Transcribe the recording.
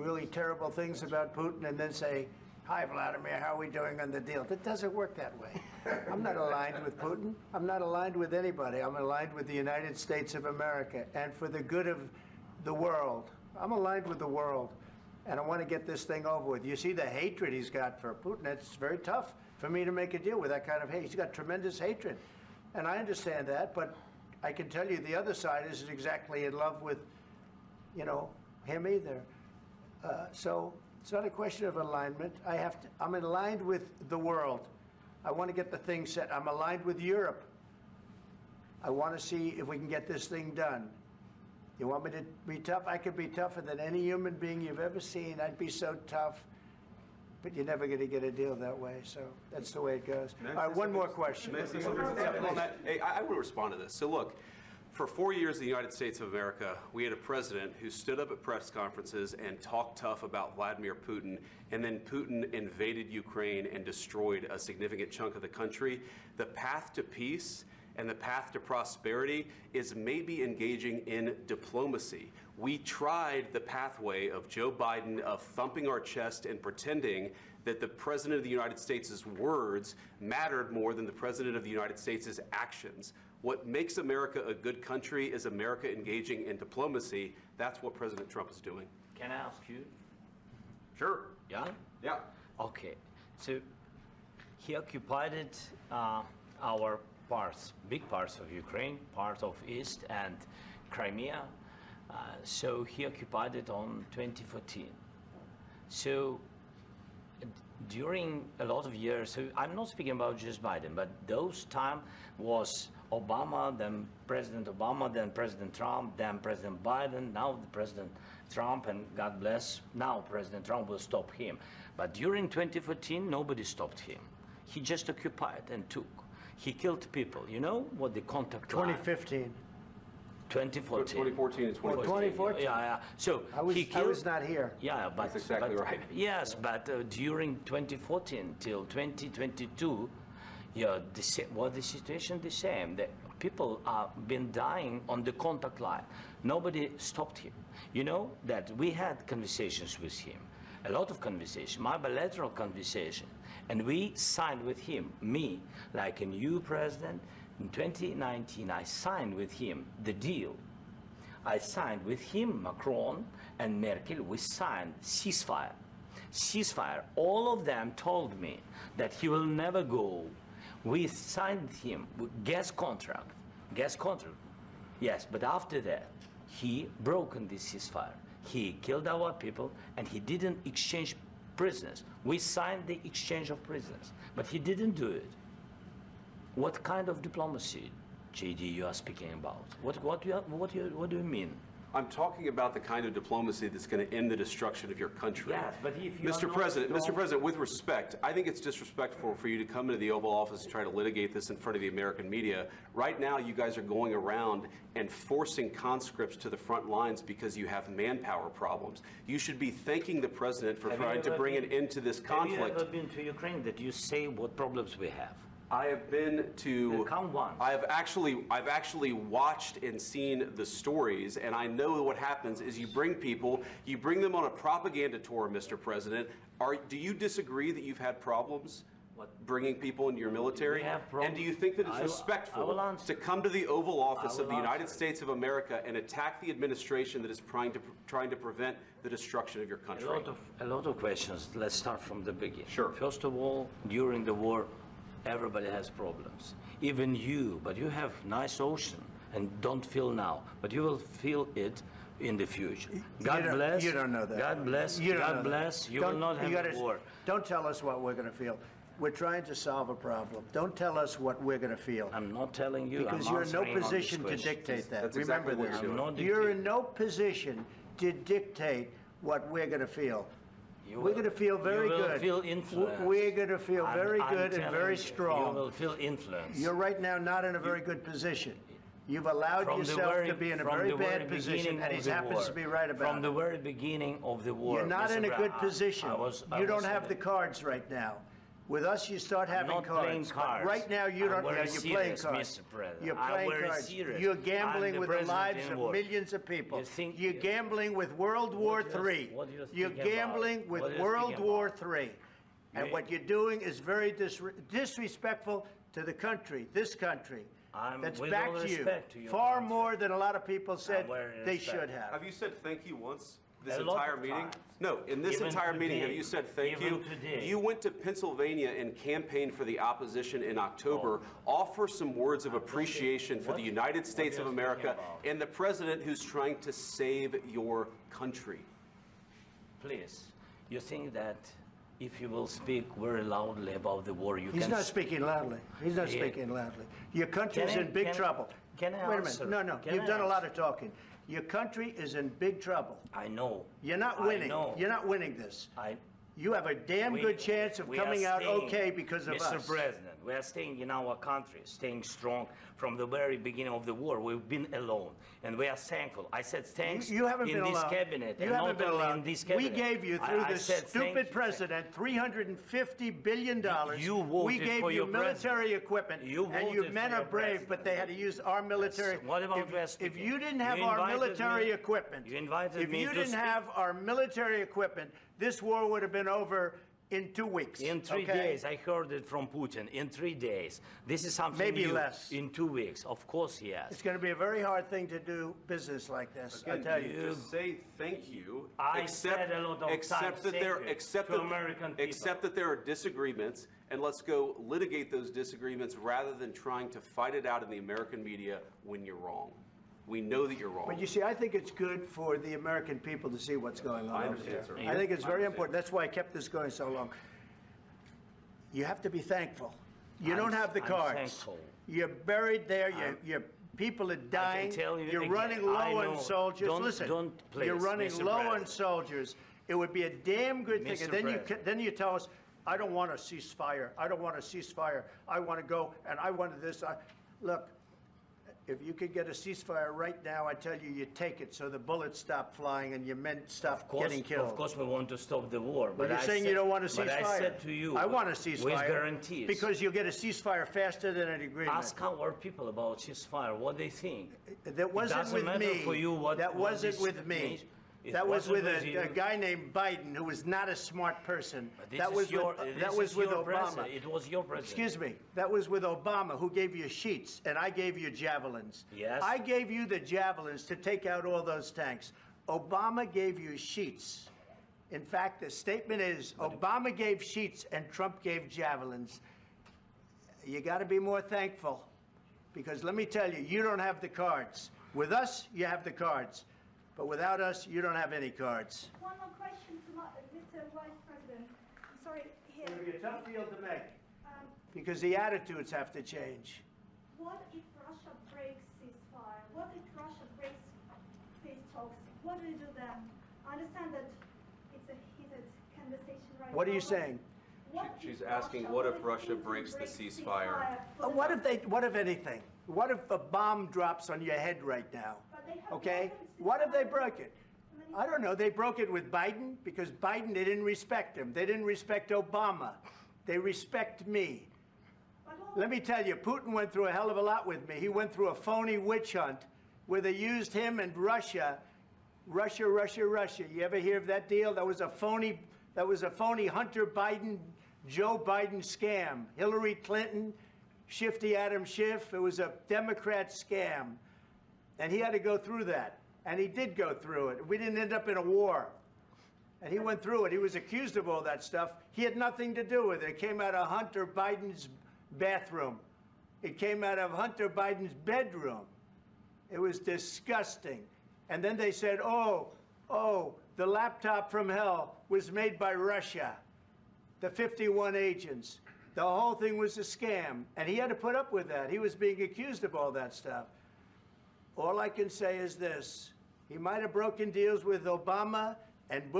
really terrible things about Putin and then say, "Hi, Vladimir, how are we doing on the deal?" That doesn't work that way. I'm not aligned with Putin. I'm not aligned with anybody. I'm aligned with the United States of America. And for the good of the world, I'm aligned with the world. And I want to get this thing over with. You see the hatred he's got for Putin. It's very tough for me to make a deal with that kind of hate. He's got tremendous hatred. And I understand that, but I can tell you the other side isn't exactly in love with, you know, him either. So it's not a question of alignment. I'm aligned with the world. I want to get the thing set. I'm aligned with Europe. I want to see if we can get this thing done. You want me to be tough? I could be tougher than any human being you've ever seen. I'd be so tough. But you're never going to get a deal that way. So that's the way it goes. All right, one more question. I want to respond to this. So look, for 4 years in the United States of America, we had a president who stood up at press conferences and talked tough about Vladimir Putin, and then Putin invaded Ukraine and destroyed a significant chunk of the country. The path to peace and the path to prosperity is maybe engaging in diplomacy. We tried the pathway of Joe Biden of thumping our chest and pretending that the President of the United States' words mattered more than the President of the United States' actions. What makes America a good country is America engaging in diplomacy. That's what President Trump is doing. Can I ask you? Sure. Yeah? Yeah. Okay. So he occupied our parts, big parts of Ukraine, part of East and Crimea. So he occupied it on 2014. So during a lot of years, so I'm not speaking about just Biden, but those time was Obama, then President Obama, then President Trump, then President Biden, now the President Trump, and God bless, now President Trump will stop him. But during 2014, nobody stopped him. He just occupied and took. He killed people. You know what the contact 2015. 2014 2014. and 2014. 2014. Yeah. So I was not here. Yeah, but that's exactly right. Yes, but during 2014 till 2022, yeah, the situation the same. The people have been dying on the contact line. Nobody stopped him. You know that we had conversations with him. A lot of conversation, my bilateral conversation, and we signed with him, me, like a new president. In 2019, I signed with him the deal. I signed with him, Macron and Merkel, we signed ceasefire. Ceasefire, all of them told me that he will never go. We signed him with gas contract, yes, but after that, he broken this ceasefire. He killed our people, and he didn't exchange prisoners. We signed the exchange of prisoners, but he didn't do it. What kind of diplomacy, JD, you are speaking about? What do you mean? I'm talking about the kind of diplomacy that's going to end the destruction of your country. Yes, but if you Mr. President, with respect, I think it's disrespectful for you to come into the Oval Office and try to litigate this in front of the American media. Right now, you guys are going around and forcing conscripts to the front lines because you have manpower problems. You should be thanking the President for trying to bring an end to this conflict. Have you ever been to Ukraine that you say what problems we have? I have been to. Count one. I've actually watched and seen the stories, and I know what happens is you bring people, you bring them on a propaganda tour, Mr. President. Do you disagree that you've had problems bringing people into your military? And do you think that it's respectful to come to the Oval Office of the United States of America and attack the administration that is trying to prevent the destruction of your country? A lot of questions. Let's start from the beginning. Sure. First of all, during the war, everybody has problems, even you, but you have nice ocean and don't feel now, but you will feel it in the future. God bless. You don't know that. God bless. God bless. You will not have a war. Don't tell us what we're going to feel. We're trying to solve a problem. Don't tell us what we're going to feel. I'm not telling you. Because you're in no position to dictate that. That's Remember exactly this. You're in no position to dictate what we're going to feel. We're going to feel very good. You will feel influenced. We're going to feel very good and very strong. You will feel influenced. You're right now not in a very good position. You've allowed yourself to be in a very bad position, and he happens to be right about it. From the very beginning of the war. You're not in a good position. You don't have the cards right now. With us, you start having not playing cards. cards. But right now, you I'm don't. very You're playing serious, cards. Mr. President. You're I'm playing very cards. serious. You're I'm gambling the with the president lives in of war. millions of people. You think- You're gambling with World War What do you- III. what do you You're speak about? gambling with What do you World speak War about? III. And You- what you're doing is very disrespectful to the country, this country. That's with back all to you. respect to your Far country. more than a lot of people said very they respect. should have. Have you said thank you once this A lot entire of meeting? times. No, in this Even entire meeting, have today. you said thank Even you? today. You went to Pennsylvania and campaigned for the opposition in October. Offer some words of appreciation for the United States are of you America speaking about? and the president who's trying to save your country. Please, you think that if you will speak very loudly about the war, you He's can... not speaking loudly. He's not Yeah. speaking loudly. Your country is Can I- in big can I- trouble. can I Wait a answer? minute. No, Can you've I done a lot answer? of talking. Your country is in big trouble. I know. You're not I winning. know. You're not winning this. I, You have a damn we- good chance of we are coming out staying- okay because of Mr. us. President, we are staying in our country, staying strong from the very beginning of the war. We've been alone, and we are thankful. I said thanks You haven't in been this alone. cabinet, You and haven't not been only alone. in this We cabinet. gave you, through I this said thank stupid you. president, $350 billion. You We voted gave for you your military equipment, You and you voted men for are your brave, but they had to use our military. Yes. What about if, West if Speaking? you didn't You have our invited military me- equipment, you invited if me you to didn't speak. have our military equipment, this war would have been over in 2 weeks. In 3 okay? days, I heard it from Putin. In 3 days, this is something Maybe new. less. In 2 weeks, of course, yes. It's going to be a very hard thing to do business like this. I Again, tell you. just say thank you. I said a lot of accept times that thank there, you accept to that, American people. accept that there are disagreements, and let's go litigate those disagreements rather than trying to fight it out in the American media when you're wrong. We know that you're wrong. But you see, I think it's good for the American people to see what's going on I over understand, there. sir. I think it's I very understand. important. That's why I kept this going so long. You have to be thankful. You don't have the I'm cards. thankful. You're buried there. Your people are dying. tell you You're again, running I low know. on soldiers. Don't- Listen, don't, please, you're running Mr. low on President. soldiers. It would be a damn good thing. Mr. And then President. then you tell us, I don't want a ceasefire. I don't want a ceasefire. I want to go and I wanted this. Look, if you could get a ceasefire right now, I tell you, you take it so the bullets stop flying and your men stop getting killed. Of course, we want to stop the war. But But you're I saying said, you don't want a ceasefire. But I said to you, I want a ceasefire. with guarantees. Because you'll get a ceasefire faster than an agreement. Ask our people about ceasefire, what they think. That wasn't doesn't with matter me. for you what- that what wasn't this with me. means. It That was with wasn't with a you. guy named Biden, who was not a smart person. This That is was your, with, this that was is with your Obama. president. It was your president. Excuse me. That was with Obama, who gave you sheets, and I gave you javelins. Yes. I gave you the javelins to take out all those tanks. Obama gave you sheets. In fact, the statement is Obama gave sheets and Trump gave javelins. You got to be more thankful, because let me tell you, you don't have the cards. With us, you have the cards. But without us, you don't have any cards. One more question to Mr. Vice President. I'm sorry, here. It'll be a tough deal to make, Um, because the attitudes have to change. what if Russia breaks ceasefire? What if Russia breaks peace talks? What do you do then? I understand that it's a heated conversation right now. What are you but saying? what She's if asking, Russia- what if Russia Putin breaks the breaks ceasefire? for the What if anything? What if a bomb drops on your head right now? But they have Okay? weapons to What if they fire. broke it? I don't know. They broke it with Biden, because Biden, they didn't respect him. They didn't respect Obama. They respect me. But all- Let me tell you, Putin went through a hell of a lot with me. He went through a phony witch hunt where they used him and Russia. Russia. You ever hear of that deal? That was a phony Hunter Biden, Joe Biden scam. Hillary Clinton, Shifty Adam Schiff. It was a Democrat scam. And he had to go through that. And he did go through it. We didn't end up in a war. And he went through it. He was accused of all that stuff. He had nothing to do with it. It came out of Hunter Biden's bathroom. It came out of Hunter Biden's bedroom. It was disgusting. And then they said, oh, the laptop from hell was made by Russia, the 51 agents. The whole thing was a scam. And he had to put up with that. He was being accused of all that stuff. All I can say is this. He might have broken deals with Obama and Bush.